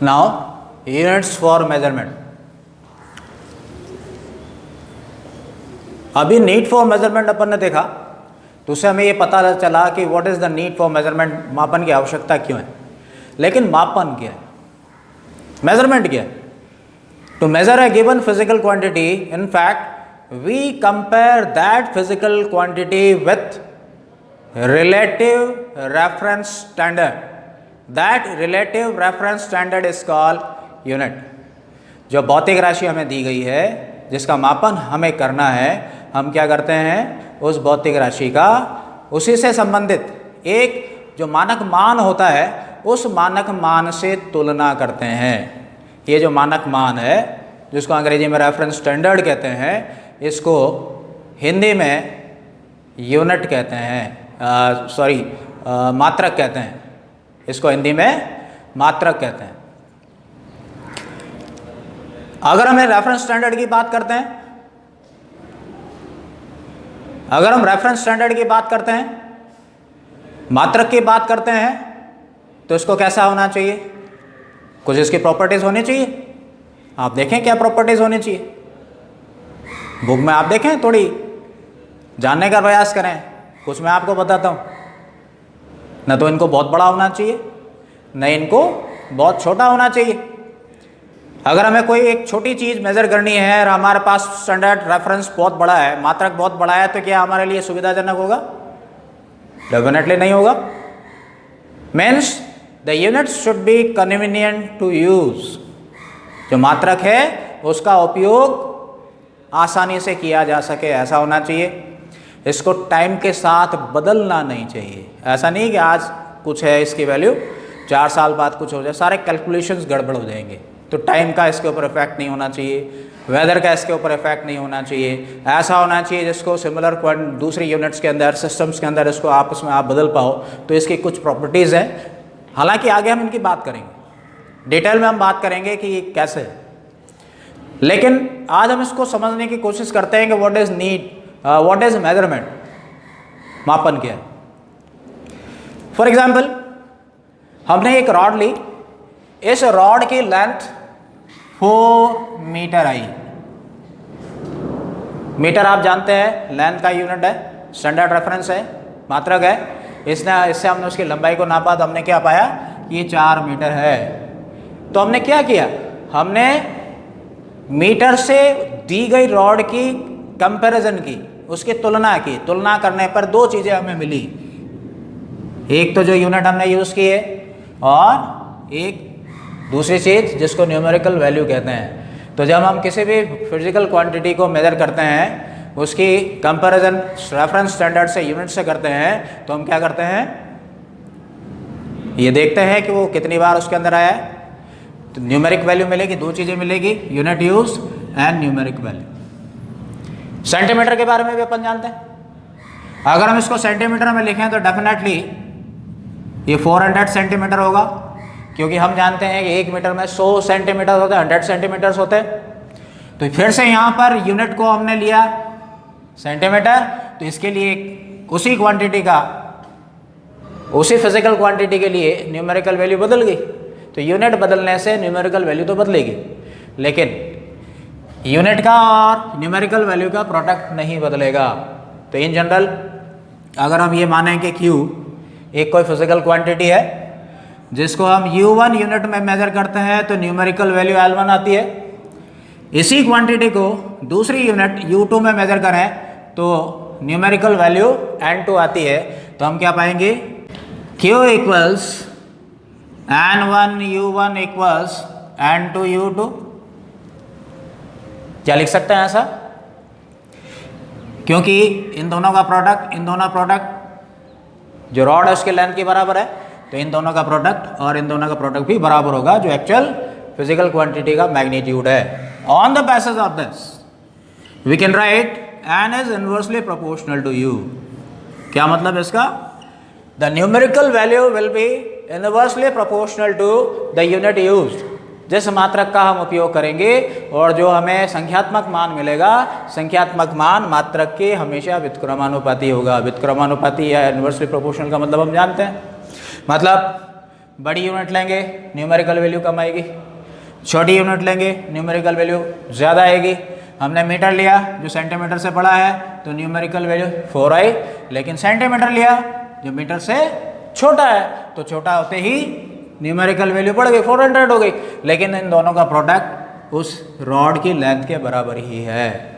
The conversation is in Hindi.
Now units for measurement. अभी नीड फॉर मेजरमेंट अपन ने देखा, तो उससे हमें ये पता चला कि what is the need for measurement, मापन की आवश्यकता क्यों है। लेकिन मापन क्या है, मेजरमेंट क्या है? To measure a given physical quantity, in fact we compare that physical quantity with relative reference standard. That relative reference standard is called unit. जो भौतिक राशि हमें दी गई है, जिसका मापन हमें करना है, हम क्या करते हैं, उस भौतिक राशि का उसी से संबंधित एक जो मानक मान होता है, उस मानक मान से तुलना करते हैं। ये जो मानक मान है, जिसको अंग्रेजी में रेफरेंस स्टैंडर्ड कहते हैं, इसको हिंदी में यूनिट कहते हैं, मात्रक कहते हैं। इसको हिंदी में मात्रक कहते हैं। अगर हम रेफरेंस स्टैंडर्ड की बात करते हैं, अगर हम रेफरेंस स्टैंडर्ड की बात करते हैं, मात्रक की बात करते हैं, तो इसको कैसा होना चाहिए? कुछ इसकी प्रॉपर्टीज होनी चाहिए। आप देखें क्या प्रॉपर्टीज होनी चाहिए, बुक में आप देखें, थोड़ी जानने का प्रयास करें। कुछ मैं आपको बताता हूँ। न तो इनको बहुत बड़ा होना चाहिए, न इनको बहुत छोटा होना चाहिए। अगर हमें कोई एक छोटी चीज़ मेज़र करनी है और हमारे पास स्टैंडर्ड रेफरेंस बहुत बड़ा है, मात्रक बहुत बड़ा है, तो क्या हमारे लिए सुविधाजनक होगा? डेफिनेटली नहीं होगा। Means the unit should be convenient to use. जो मात्रक है उसका उपयोग आसानी से किया जा सके, ऐसा होना चाहिए। इसको टाइम के साथ बदलना नहीं चाहिए। ऐसा नहीं कि आज कुछ है इसकी वैल्यू, 4 साल बाद कुछ हो जाए, सारे कैलकुलेशंस गड़बड़ हो जाएंगे। तो टाइम का इसके ऊपर इफेक्ट नहीं होना चाहिए, वेदर का इसके ऊपर इफेक्ट नहीं होना चाहिए। ऐसा होना चाहिए जिसको सिमिलर दूसरी यूनिट्स के अंदर, सिस्टम्स के अंदर इसको आपस में आप बदल पाओ। तो इसकी कुछ प्रॉपर्टीज़ हैं, हालांकि आगे हम इनकी बात करेंगे, डिटेल में हम बात करेंगे कि कैसे है। लेकिन आज हम इसको समझने की कोशिश करते हैं कि what is need, what is measurement, मापन क्या है। फॉर एग्जाम्पल, हमने एक रॉड ली, इस रॉड की लेंथ 4 मीटर आई। मीटर आप जानते हैं लेंथ का यूनिट है, स्टैंडर्ड रेफरेंस है, मात्रक है। इससे हमने उसकी लंबाई को नापा, तो हमने क्या पाया कि ये 4 मीटर है। तो हमने क्या किया, हमने मीटर से दी गई रॉड की कंपैरिजन की, उसकी तुलना की। तुलना करने पर 2 चीज़ें हमें मिली, एक तो जो यूनिट हमने यूज़ की है, और एक दूसरी चीज़ जिसको न्यूमेरिकल वैल्यू कहते हैं। तो जब हम किसी भी फिजिकल क्वांटिटी को मेजर करते हैं, उसकी कंपैरिजन रेफरेंस स्टैंडर्ड से, यूनिट से करते हैं, तो हम क्या करते हैं, ये देखते हैं कि वो कितनी बार उसके अंदर आया है। तो न्यूमेरिक वैल्यू मिलेगी, 2 चीज़ें मिलेगी, unit use and numeric value. Centimetre के बारे में भी अपन जानते हैं। अगर हम इसको सेंटीमीटर में लिखें तो डेफिनेटली ये 400 सेंटीमीटर होगा, क्योंकि हम जानते हैं कि 1 मीटर में 100 सेंटीमीटर होते हैं, 100 सेंटीमीटर्स होते हैं। तो फिर से यहाँ पर यूनिट को हमने लिया सेंटीमीटर, तो इसके लिए उसी क्वांटिटी का, उसी फिजिकल क्वांटिटी के लिए न्यूमेरिकल वैल्यू बदल गई। तो यूनिट बदलने से न्यूमेरिकल वैल्यू तो बदलेगी, लेकिन यूनिट का और न्यूमेरिकल वैल्यू का प्रोडक्ट नहीं बदलेगा। तो इन जनरल अगर हम ये मानें कि Q एक कोई फिजिकल क्वांटिटी है जिसको हम U1 यूनिट में मेजर करते हैं, तो न्यूमेरिकल वैल्यू L1 आती है। इसी क्वांटिटी को दूसरी यूनिट U2 में मेजर करें तो न्यूमेरिकल वैल्यू N2 आती है। तो हम क्या पाएंगे, Q equals N1 U1 equals N2 U2। क्या लिख सकते हैं ऐसा, क्योंकि इन दोनों का प्रोडक्ट जो रॉड है उसके लेंथ के बराबर है, तो इन दोनों का प्रोडक्ट और इन दोनों का प्रोडक्ट भी बराबर होगा, जो एक्चुअल फिजिकल क्वांटिटी का मैग्नीट्यूड है। On the basis of this we can write N is inversely proportional to U। क्या मतलब इसका, the numerical value will be inversely proportional to the unit used. जिस मात्रक का हम उपयोग करेंगे और जो हमें संख्यात्मक मान मिलेगा, संख्यात्मक मान मात्रक के हमेशा व्युत्क्रमानुपाती होगा। व्युत्क्रमानुपाती या इनवर्सली प्रोपोर्शनल का मतलब हम जानते हैं, मतलब बड़ी यूनिट लेंगे न्यूमेरिकल वैल्यू कम आएगी, छोटी यूनिट लेंगे न्यूमेरिकल वैल्यू ज़्यादा आएगी। हमने मीटर लिया जो सेंटीमीटर से बड़ा है तो न्यूमेरिकल वैल्यू 4 आई, लेकिन सेंटीमीटर लिया जो मीटर से छोटा है तो छोटा होते ही न्यूमेरिकल वैल्यू बढ़ गई 400 हो गई, लेकिन इन दोनों का प्रोडक्ट उस रॉड की लेंथ के बराबर ही है।